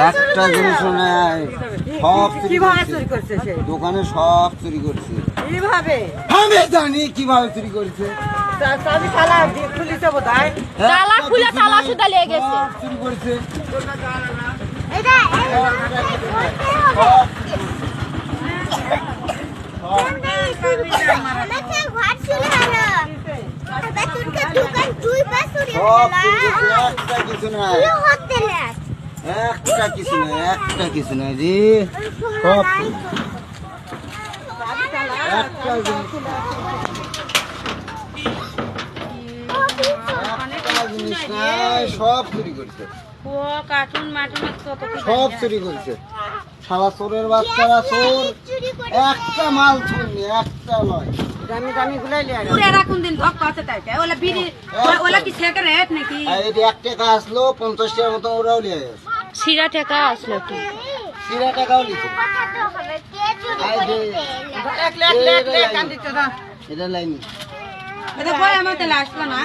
একটা জিনিস নাই, সব চুরি করছে। দোকানে সব চুরি করছে। কিভাবে? আমি জানি কিভাবে চুরি করছে। চাবি তালা খুলিছে বোধহয়। তালা খুলে তালা সুদা লেগে গেছে। সব চুরি করছে। একটা কিছু নাই, একটা কিছু নাই জি। সব একটা জিনিস নাই, সব চুরি করছে। সব চুরি করছে। সারা চোরের বাচ্চারা চোর, একটা মাল চুরি, একটা নয়। দামি গুলাই লিয়া এই যে 1 টাকা আসলো, 50 টাকার মতো ওরাও লিয়ে গেছে। সিরা টাকা আসলো কি? সিরা টাকাও লিখে। এটা লাইনি। এটা কই আমাতে আসলো না।